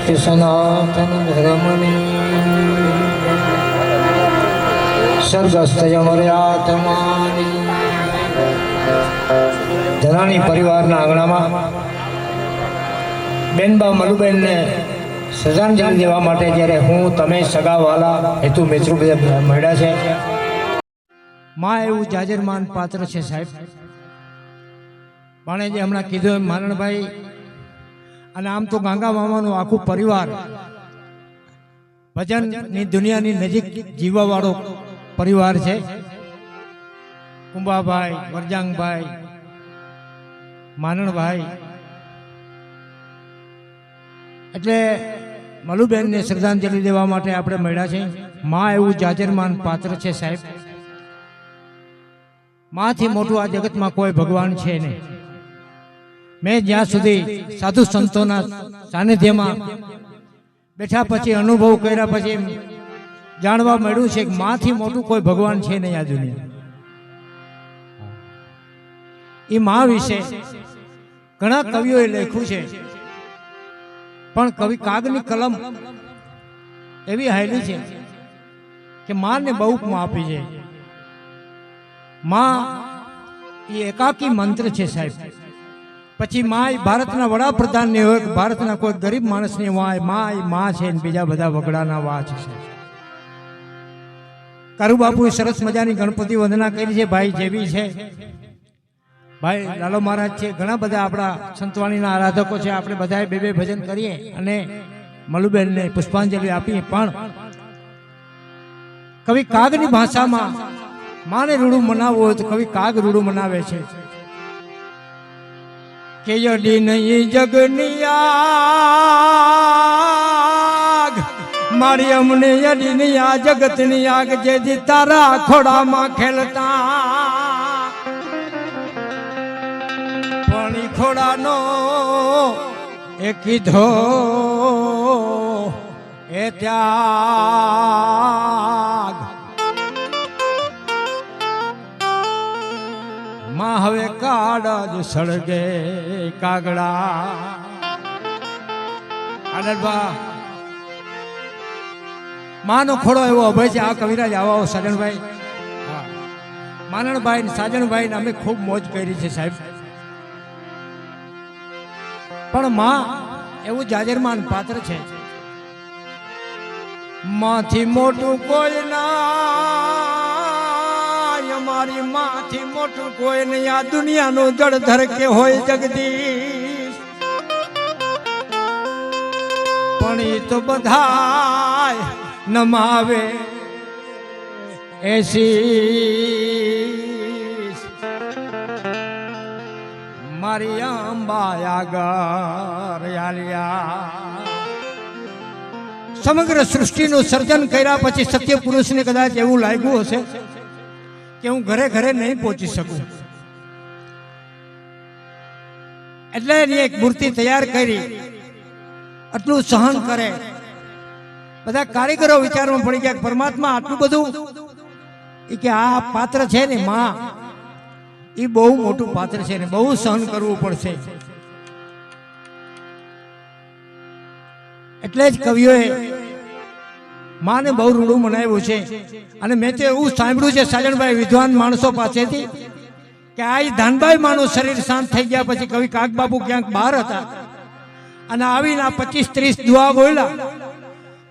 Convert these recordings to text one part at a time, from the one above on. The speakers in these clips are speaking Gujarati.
સત્ય સનાતન ધર્મની સ્વર્ગસ્થ અમર્યાત્માની ધનાણી પરિવારના આંગણામાં બેનબા મલુબેનને શ્રદ્ધાંજલિ દેવા માટે જ્યારે હું તમે સગાવાલા હેતુ મિત્રો બધા મળ્યા છે. માં એવું જાજરમાન પાત્ર છે સાહેબ. પણ જે હમણાં કીધું એમ મારણભાઈ અને આમ તો ગાંગા મામાનું આખું પરિવાર ભજનની દુનિયાની નજીક જીવવા વાળો પરિવાર છે. કુંભાભાઈ, વરજાંગભાઈ, માનણભાઈ, એટલે મલુબેનને શ્રદ્ધાંજલિ દેવા માટે આપણે મળ્યા છે. માં એવું જાજરમાન પાત્ર છે સાહેબ. માંથી મોટું આ જગતમાં કોઈ ભગવાન છે નહીં. મેં જ્યાં સુધી સાધુ સંતોના સાનિધ્યમાં બેઠા પછી અનુભવ કર્યા પછી જાણવા મળ્યું છે કે માંથી મોટું કોઈ ભગવાન છે નહીં આ દુનિયા. એ માં વિશે ઘણા કવિઓએ લખ્યું છે, પણ કવિ કાગની કલમ એવી હાયલી છે કે માને બહુ ઉપમા આપી છે. માં એ એકાકી મંત્ર છે સાહેબ. પછી માં એ ભારતના વડાપ્રધાન ની હોય, ભારતના કોઈ ગરીબ માણસની વાય માં છે ને બીજા બધા વગડાના વા છે. કારુ બાપુએ સરસ મજાની ગણપતિ વંદના કરી છે. ભાઈ જેવી છે, ભાઈ લાલો મહારાજ છે, ઘણા બધા આપણા સંતવાણીના આરાધકો છે. આપણે બધાએ બે બે ભજન કરીએ અને મલુબેનને પુષ્પાંજલિ આપીએ. પણ કવિ કાગની ભાષામાં માને રૂડું મનાવવું હોય તો કવિ કાગ રૂડું મનાવે છે કે યડી નહીં જગની આગ મારી અમને યડી નહીં આ જગતની આગ જેથી તારા ખોડામાં ખેલતા પાણી ખોડાનો એ કીધો એ ત્યાગ માં હવે કાળા જ સળગે કાગડા. આનંદબા માનો ખોડો એવો અભય છે. આ કવિરાજ આવો સજણભાઈ, માનણભાઈ ને સાજણભાઈ ને અમે ખૂબ મોજ કરી છે સાહેબ. પણ માં એવું જાજરમાન પાત્ર છે. માંથી મોટું કોઈ ના, મારી માંથી મોટું કોઈ નહીં આ દુનિયાનું જળધર કે હોય જગદીશ. પણ એ તો બધાય નમાવે એસી મારી અંબા આગળ આલિયા. સમગ્ર સૃષ્ટિનું સર્જન કર્યા પછી સત્ય પુરુષને કદાચ એવું લાગ્યું હશે કે હું ઘરે ઘરે નહીં પહોંચી શકું, એટલે એની એક મૂર્તિ તૈયાર કરી. આટલું સહન કરે. બધા કારીગરો વિચારમાં પડી ગયા પરમાત્મા આટલું બધું કે આ પાત્ર છે ને માં એ બહુ મોટું પાત્ર છે ને બહુ સહન કરવું પડશે. એટલે જ કવિઓએ માને બહુ રૂડું મનાવ્યું છે. અને મેં તો એવું સાંભળ્યું છે સાજણભાઈ વિદ્વાન માણસો પાસેથી કે આ ધાનભાઈ માનું શરીર શાંત થઈ ગયા પછી કવિ કાગબાપુ ક્યાંક બહાર હતા અને આવીને 25-30 દુઆ બોલ્યા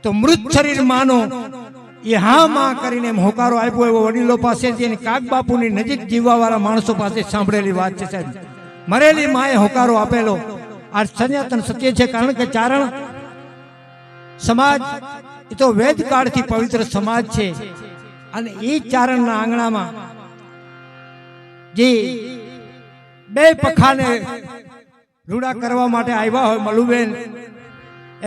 તો મૃત શરીર માનો એ હા માં કરીને એમ હોકારો આપ્યો. એવો વડીલો પાસેથી અને કાગબાપુની નજીક જીવવા વાળા માણસો પાસે સાંભળેલી વાત છે સાહેબ. મરેલી માએ હોકારો આપેલો આ સનાતન સત્ય છે. કારણ કે ચારણ સમાજ એ તો વેદ કાળથી પવિત્ર સમાજ છે. અને એ ચારણના આંગણામાં જે બે પખાને રૂડા કરવા માટે આવ્યા હોય મલુબેન,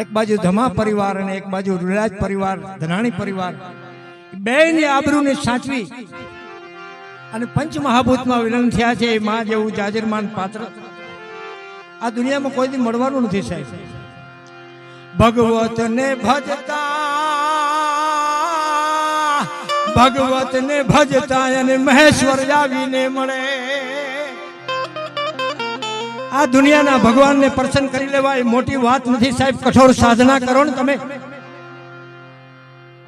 એક બાજુ ધમા પરિવાર અને એક બાજુ રૂડાજ પરિવાર, ધનાણી પરિવાર, બેની આબરૂને સાચવી અને પંચમહાભૂતમાં વિલન થયા છે. એ માં જેવું જાજરમાન પાત્ર આ દુનિયામાં કોઈ દી મળવાનું નથી સાહેબ. ભગવતને ભજતા અને મહેશ્વર આવીને મળે. આ દુનિયાના ભગવાનને પ્રસન્ન કરી લેવા એ મોટી વાત નથી સાહેબ. કઠોર સાધના કરો ને તમે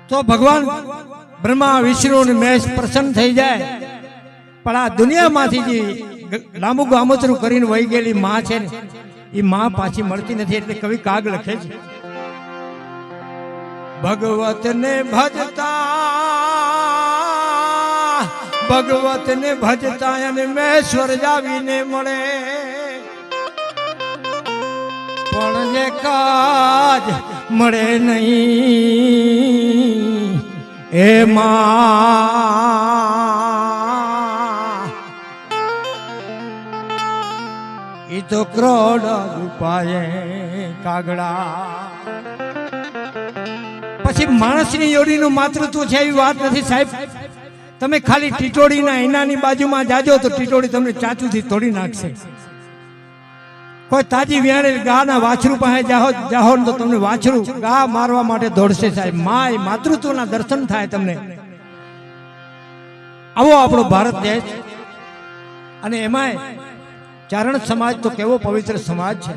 તો ભગવાન બ્રહ્મા વિષ્ણુ અને મહેશ પ્રસન્ન થઈ જાય. પણ આ દુનિયામાંથી જે લાંબુ ગામોતરું કરીને વહી ગયેલી માં છે ને એ માં પાછી મળતી નથી. એટલે કવિ કાગ લખે છે, ભગવતને ભજતા અને મેશ્વર જાવીને મળે, પણ જે કાજ મળે નહીં એ માં ઈ તો ક્રોડ રૂપાએ કાગડા. પછી માણસની યોડીનું માતૃત્વ છે એવી વાત નથી સાહેબ. તમે ખાલી ટીટોડીના એનાની બાજુમાં જાજો તો ટીટોડી તમને ચાચુથી તોડી નાખશે. કોઈ તાજી વ્યાણેલ ગાના વાછરું પાસે જાહો તો તમને વાછરું ગા મારવા માટે દોડશે સાહેબ. માય માતૃત્વના દર્શન થાય તમને. આવો આપણો ભારત દેશ, અને એમાંય ચારણ સમાજ તો કેવો પવિત્ર સમાજ છે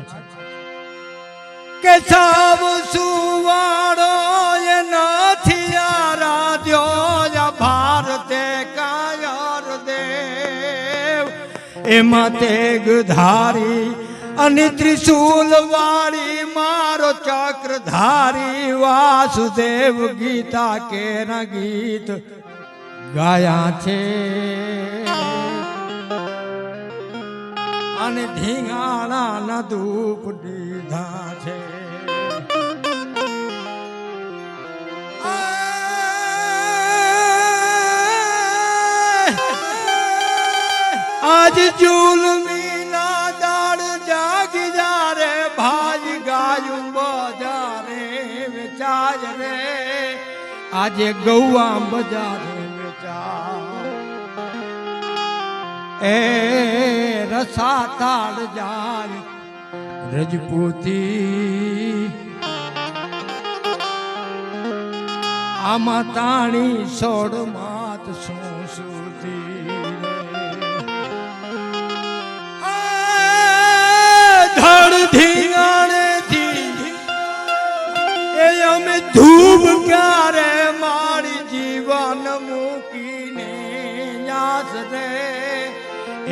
કે સાવ સુવાળો એ નથી આરાધ્યો ભારતે કાયર દેવ, એમાં તેગ ધારી અને ત્રિશૂલ વાળી મારો ચક્રધારી વાસુદેવ ગીતા કેરા ગીત ગાયા છે અને ધીંગાણા ધૂપ દીધા છે. આજ જુલમી ના દાડ જાગી જા રે, ભાજ ગાયું બજારે વેચાય રે, આજે ગૌવા બજારે વેચાય. એ રસા તાળ જાય રજપૂતી, આમાં તાણી સોડ માત શું સુતી. ધડ ધીંગાણેથી એ અમે ધૂપ ક્યારે મારી જીવન મૂકીને યાસ રે,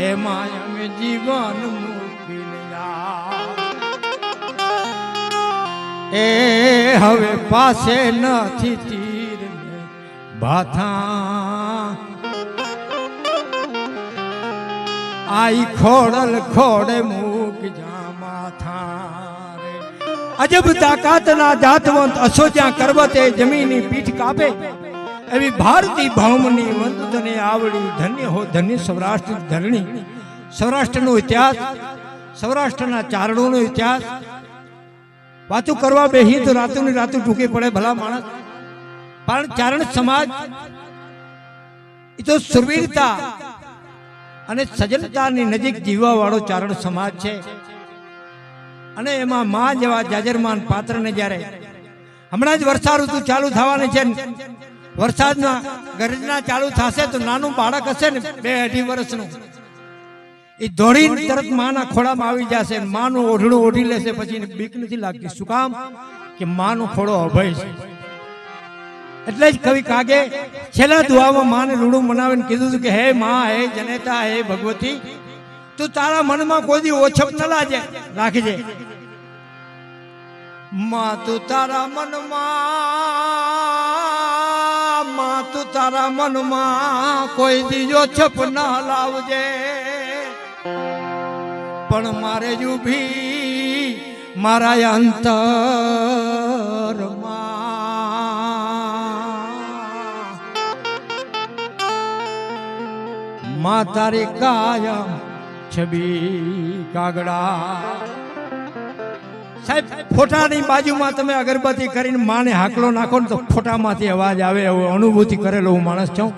એમાં અમે જીવન મૂકીને એ હવે પાસે નથી તીર ભાથા, આઈ ખોડલ ખોડે મૂક જા માથા રે. અજબ તાકાતના જાતવંત અસોજ્યા કરવતે જમીની પીઠ કાપે, એવી ભારતી ભૌમની વંદને આવડી. ધન્ય હો ધન્ય સૌરાષ્ટ્ર ધરણી. સૌરાષ્ટ્રનો ઇતિહાસ, સૌરાષ્ટ્રના ચારણોનો ઇતિહાસ વાતું કરવા બેહી તો રાતુની રાતું ટૂંકી પડે ભલા માણસ. પણ ચારણ સમાજ એ તો સુરવીરતા અને સજ્જનતાની નજીક જીવવા વાળો ચારણ સમાજ છે. અને એમાં માં જેવા જાજરમાન પાત્રને જ્યારે હમણાં જ વર્ષા ઋતુ ચાલુ થવાની છે, વરસાદના ગરજના ચાલુ થશે તો નાનું બાળક હશે ને 2-2.5 વર્ષનું, એ દોડીને તરત માના ખોળામાં આવી જશે, માનું ઓઢણું ઓઢી લેશે. પછી એને બીક નથી લાગતી. શું કામ? કે માનો ખોળો અભય છે. એટલે જ કવિ કાગે છેલ્લા દુઆમાં માને રૂડું મનાવીને કીધું હતું કે હે માં, હે જનેતા, હે ભગવતી, તું તારા મનમાં કોઈ દી ઓછપ ન રાખજે. માં તું તારા મનમાં, માં તું તારા મનમાં કોઈ દી ઓછપ ન લાવજે, પણ મારે જુભી મારા અંતરમાં માં તારી કાયમ છબી કાગડા. સાહેબ, ફોટાની બાજુમાં તમે અગરબત્તી કરીને માને હાકલો નાખો ને તો ફોટામાંથી અવાજ આવે. એવો અનુભૂતિ કરેલો હું માણસ છું.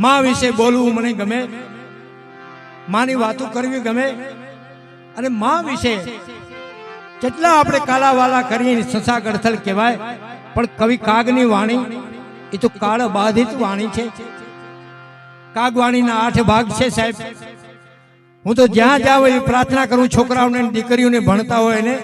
માં વિશે બોલવું મને ગમે, માની વાતો કરવી ગમે. અને માં વિશે જેટલા આપણે કાલાવાલા કરીએ સસા ગડથલ કહેવાય, પણ કવિ કાગની વાણી એ તો કાળ બાધિત વાણી છે. કાગવાણીના 8 ભાગ છે સાહેબ. હું તો જ્યાં જાઉં એવી પ્રાર્થના કરું છોકરાઓને દીકરીઓને ભણતા હોય ને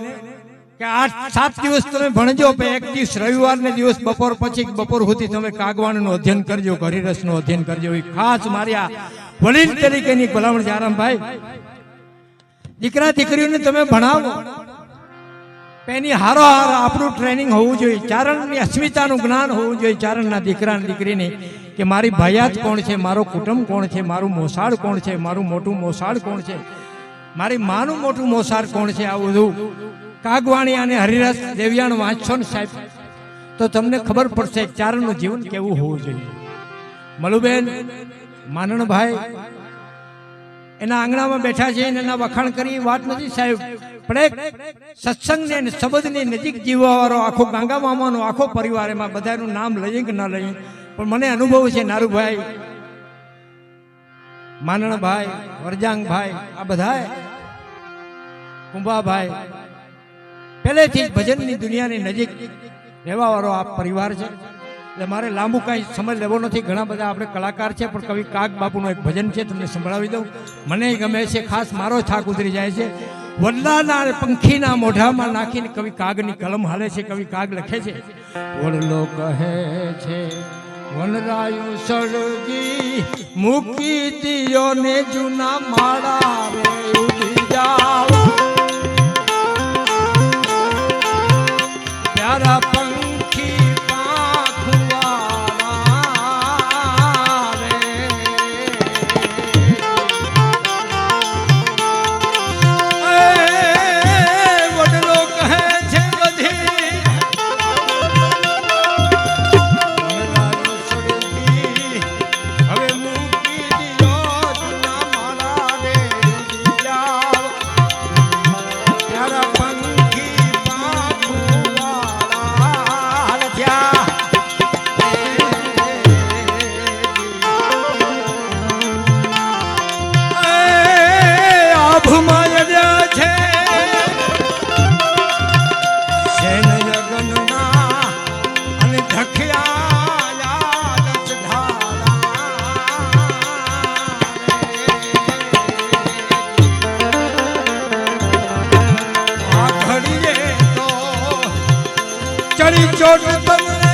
કે 8-7 દિવસ તમે ભણજો, એક દિવસ રવિવારને દિવસ બપોર પછી બપોર સુધી તમે કાગવાણીનું અધ્યયન કરજો, હરિરસનું અધ્યયન કરજો. એ ખાસ મારી આ વડીલ તરીકેની ભલામણ છે. આરામભાઈ, દીકરા દીકરીઓને તમે ભણાવો, એની હારોહાર આપણું ટ્રેનિંગ હોવું જોઈએ, ચારણની અસ્મિતાનું જ્ઞાન હોવું જોઈએ ચારણના દીકરા અને દીકરીને, કે મારી ભાયાત કોણ છે, મારો કુટુંબ કોણ છે, મારું મોસાળ કોણ છે, મારું મોટું મોસાળ કોણ છે, મારી માનું મોટું મોસાળ કોણ છે. આ બધું કાગવાણી અને હરિરસ દેવયાણ વાંચશો ને સાહેબ તો તમને ખબર પડશે ચારણનું જીવન કેવું હોવું જોઈએ. મલુબેન, માનણભાઈ એના આંગણામાં બેઠા છે, એના વખાણ કરી વાત નથી સાહેબ, પણ એક સત્સંગને અને શબ્દની નજીક જીવવા વાળો આખો ગાંગા મામાનો આખો પરિવાર, એમાં બધાનું નામ લઈએ કે ન લઈએ, પણ મને અનુભવ છે. નારુભાઈ, માનણભાઈ, વરજાંગભાઈ, આ બધા કુંભાભાઈ પહેલેથી જ ભજનની દુનિયાની નજીક રહેવા વાળો આ પરિવાર છે. એટલે મારે લાંબુ કાંઈ સમય લેવો નથી. ઘણા બધા આપણે કલાકાર છે, પણ કવિ કાગ બાપુનું એક ભજન છે, તમને સંભળાવી દઉં. મને ગમે છે, ખાસ મારો થાક ઉતરી જાય છે. વડલાના પંખીના મોઢામાં નાખીને કવિ કાગની કલમ હાલે છે. કવિ કાગ લખે છે, વડલો કહે છે વનરાયું સળગી મૂકી દિયો ને જૂના માળા રે ઉડી જાવ, પ્યારા પંખી પાંખવાળા રે, વડલો કહે છે બધી હવે મૂકી દિયો જૂના માળા રે ઉડી જાવ, પ્યારા પંખી ચડી ચોટ તમને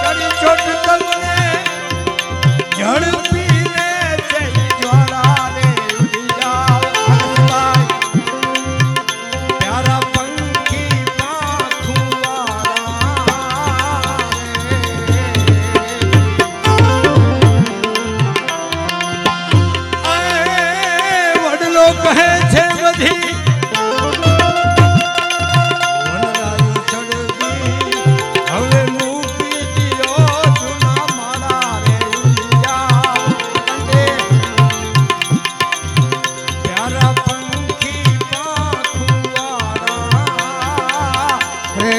ચડી ચોટ તમને ઝડપીને જઈ જ્વાળા રે ઉડી જાવ, પ્યારા પંખી કહે છે બધી વનરાયું સળગી હવે મૂકી દિયો જૂના માળા રે ઉડી જાવ, પ્યારા પંખી પાંખવાળા રે.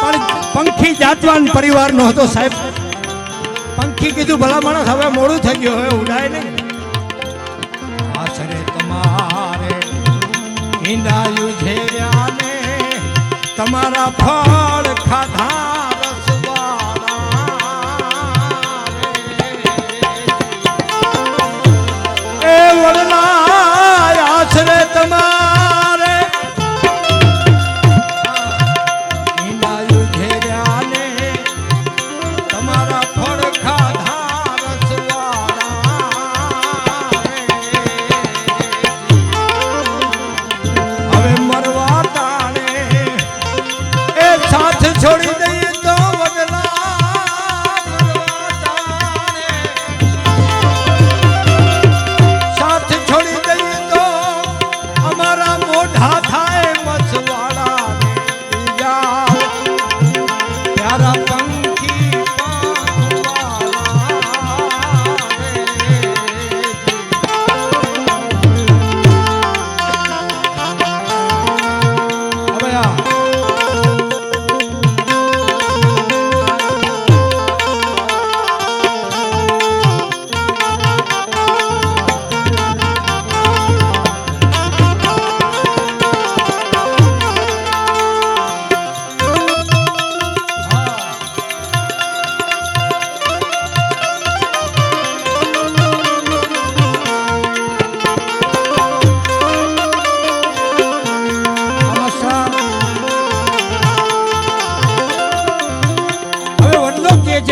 પણ પંખી જાતવાન પરિવારનો હતો સાહેબ. પંખી કીધું ભલા માણસ હવે મોડું થઈ ગયું, હવે ઉડાય નહીં. આશરે તમારે ઈંડાયું ઝેર્યા ને તમારા ફળ ખાધા રસવાળા, એ વડલા આશરે તમારે ઈંડાયું ઝેર્યા ને તમારા ફળ છોડી દઈએ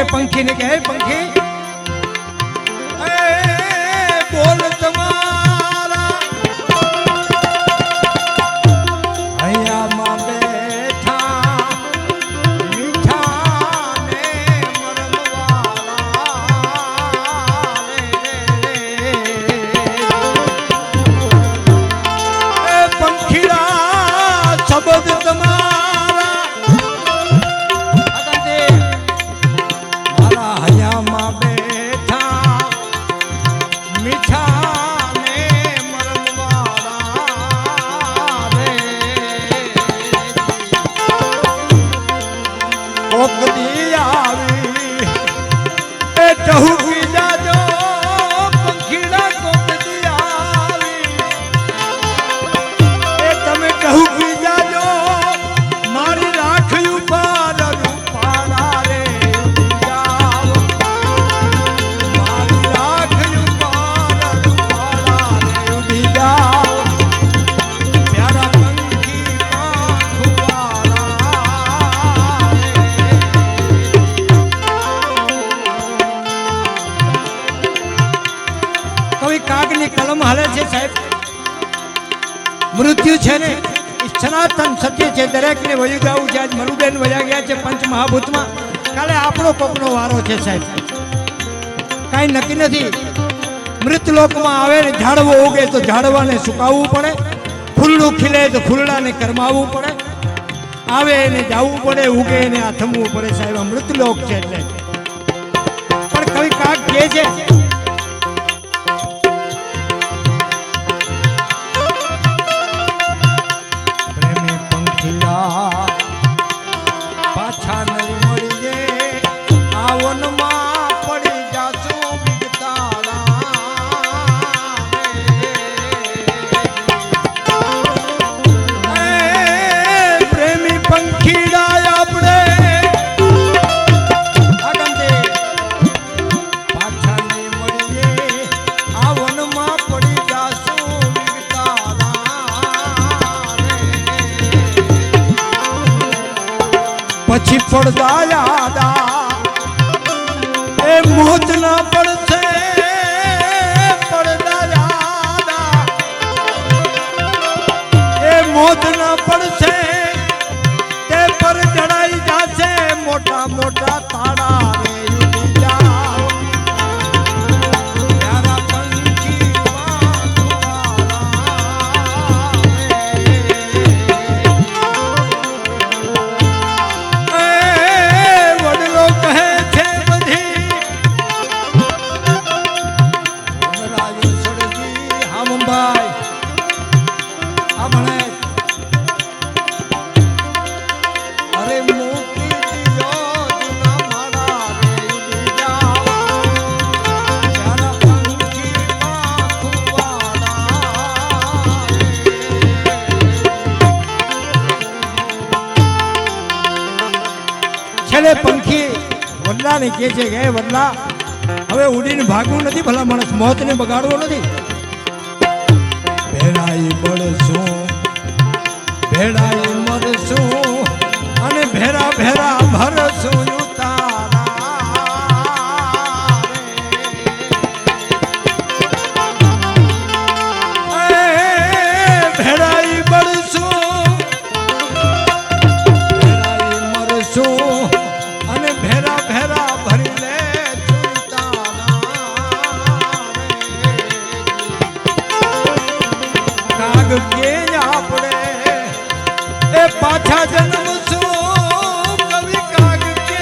છે પંખીને કે હે પંખી બોલ તમારા અહીંયામાં બેઠા મીઠા ને મરણવાળા પંખીડા શબ્દ તમારા મારા હૈયામાં બેઠા મીઠા ને મરણવાળા રે ઓકદી આવી એ ચહુકી જાજો પંખીડા કોકદી આવી એ તમે ચહુકી જાજો મારી રાખ્યું પર રૂપાળા રે જાઓ મારી રાખ્યું પર રૂપાળા રે ઉડી જાઓ પ્યારા પંખી પાંખવાળા કવિ કાગની કલમ હાલે છે સાહેબ મૃત્યુ છે ને એ સનાતન સત્ય છે દરેકને વયું જવું છે આજ મનુબેન વયા ગયા છે પંચ મહાભૂતમાં કાલે આપણો કોકનો વારો છે સાહેબ કાંઈ નક્કી નથી મૃતલોકમાં આવે ને ઝાડવો ઉગે તો ઝાડવાને સુકાવવું પડે ફૂલડું ખીલે તો ફૂલડાને કરમાવવું પડે આવે એને જાવું પડે ઉગે એને આથમવું પડે સાહેબ આ મૃતલોક છે એટલે પણ કવિ કાગ કહે છે પાછા નહીં મળીએ આ વનમાં પડી જાશું વિગતાળા પ્રેમી પંખીડા આપણે પાછા નહીં મળીએ આ વનમાં પડી જાશું પછી પડદા યાદા એ મોત ના પડશે પડદા યાદા એ મોત ના પડશે તે પર જડાઈ જાશે મોટા મોટા તાળા રે ઉડી જાઓ પ્યારા પંખી વડલો કહે છે બધી રાજુ સડજી હામભાઈ આપણે અરે મૂકી દિયો જૂના માળા રે ઉડી જાઓ પ્યારા પંખી પાંખવાળા છેલ્લે પંખી વડલાને કહે છે કે હે વડલા હવે ઉડીને ભાગવું નથી ભલા માણસ મોતને બગાડવો નથી ભેળાઈ બળશું ભેળાઈ મરશું અને ભેરા ભેરા ભરશું ભેળાઈ બળશું ભેળાઈ મરશું અને ભેરા ભેરા ભરી લે કાગ કે આપણે એ પાછા જન્મશું કવિ કાગ કે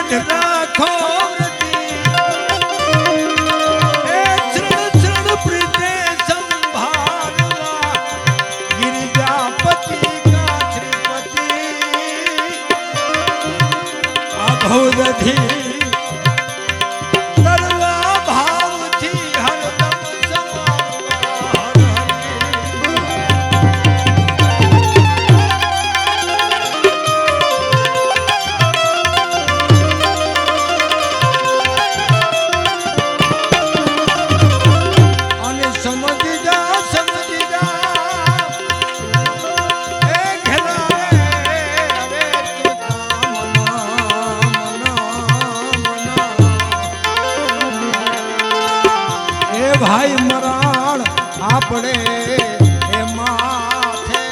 યાદ રાખો એ ચરણ ચરણ પ્રીતે સંભાળવા ગિરિજાપતિ કા શ્રીપતિ આ ભવદધી ભાઈ મરાણ આપણે એ માથે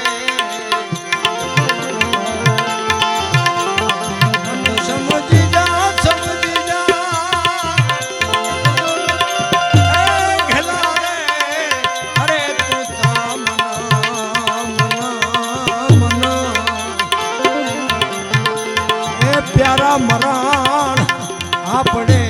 સમજી જા ઘેલા રે અરે તું મના એ પ્યારા મરાણ આપણે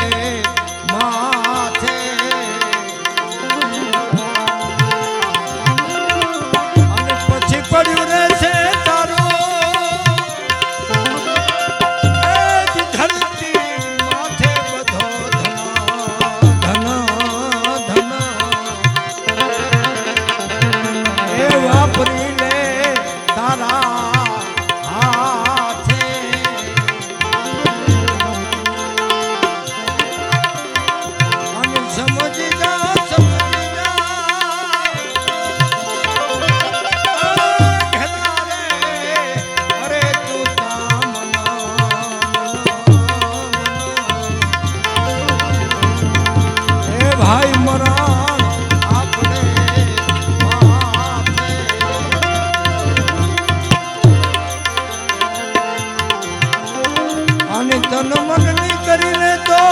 ભાઈ મરાણ આપણે અને તન મનની કરીને તો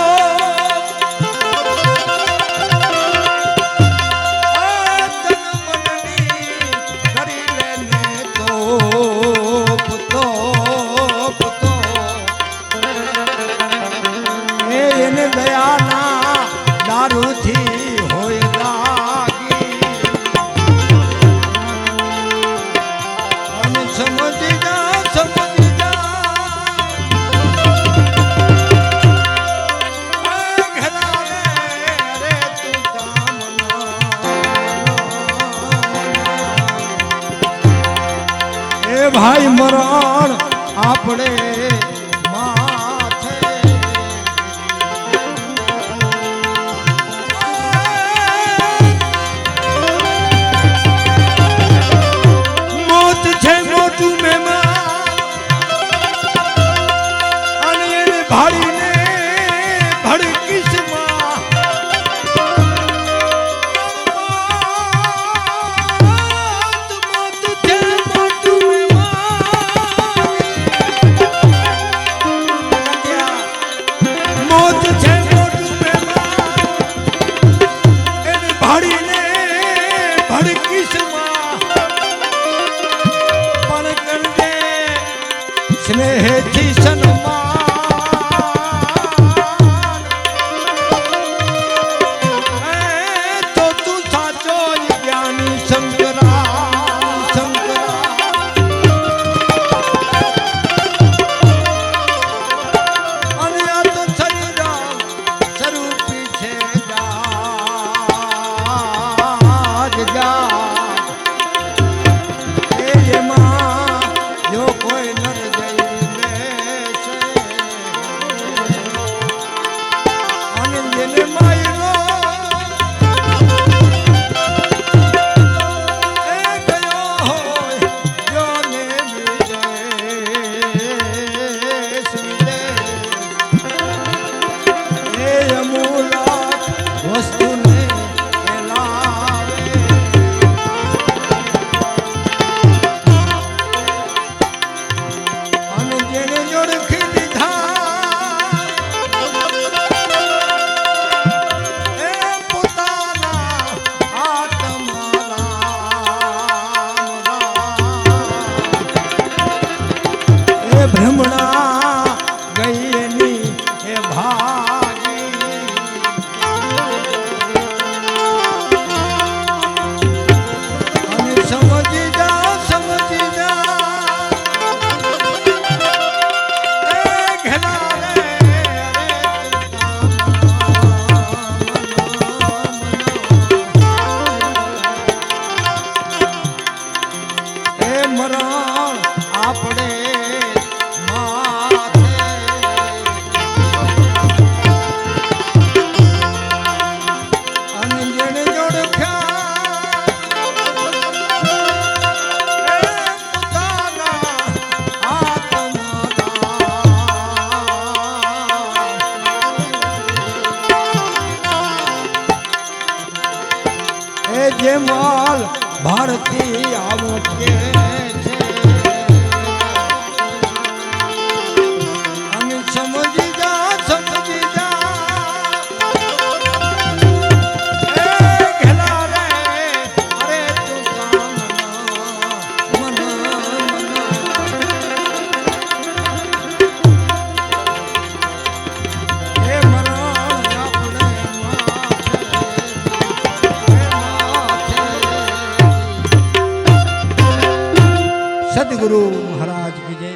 એને દયાના દારૂથી હોય લાગી અને સમજી જા ઘેલા રે અરે તું એ ભાઈ મરણ આપણે સ્નેહથી સન્માન જેમાલ ભારતી આવું કે છે અને સમજી જા એ ઘેલા રે અરે તું કામ મન એ મરણ આપણે સદગુરુ મહારાજ કી જય.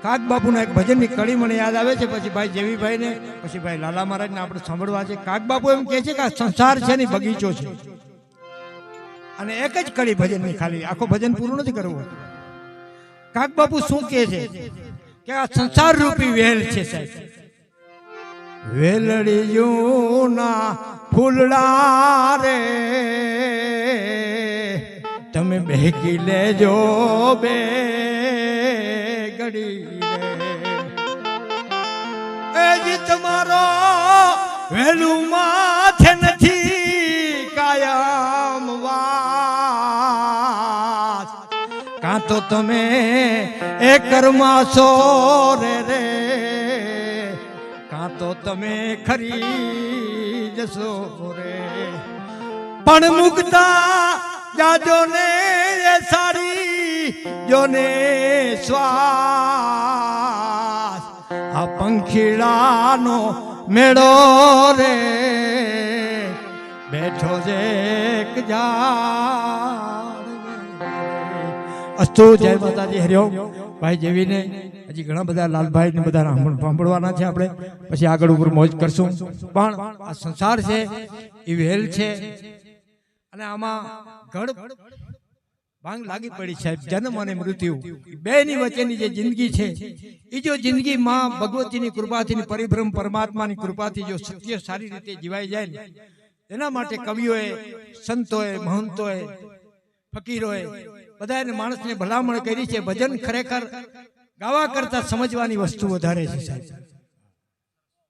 કાગ બાપુના એક ભજનની કડી મને યાદ આવે છે, પછી ભાઈ જેવીભાઈ ને પછી ભાઈ લાલા મહારાજ ને આપણે સાંભળવા છે. કાગ બાપુ એમ કહે છે કે આ સંસાર છે ને બગીચો છે, અને એક જ કડી ભજનની, ખાલી આખો ભજન પૂરું નથી કરવું. કાગ બાપુ શું કહે છે કે આ સંસાર રૂપી વેલ છે સાહેબ. વેલડીઓના ફૂલડા રે તમે ભેગી લેજો બે ઘડી રે. એ જી તમારો વેલું માથે નથી કાયમ વાત, કાં તો તમે એ કર્માશો રે રે, કાં તો તમે ખરી જશો રે. પણ મુકતા જાજો ને એ સારી જોને શ્વાસ, આ પંખીડાનો મેળો રે બેઠો છે એક ઝાડ. અસ્તુ જય માતાજી. હરિઓમ. ભાઈ જેવીને હજી ઘણા બધા લાલભાઈ ને બધા સાંભળવાના છે આપણે, પછી આગળ ઉપર મોજ કરશું. પણ આ સંસાર છે એ વેલ છે, અને આમાં ઘડ ભાંગ લાગી પડી છે. જન્મ અને મૃત્યુ બે ની વચ્ચેની જે જિંદગી છે એ જો જિંદગી માં ભગવતીની કૃપાથી, પરિભ્રમ પરમાત્માની કૃપાથી જો સત્ય સારી રીતે જીવાઈ જાય ને, એના માટે કવિઓએ, સંતોએ, મહંતોએ, ફકીરોએ બધાને માણસને ભલામણ કરી છે. ભજન ખરેખર ગાવા કરતા સમજવાની વસ્તુ વધારે છે સાહેબ.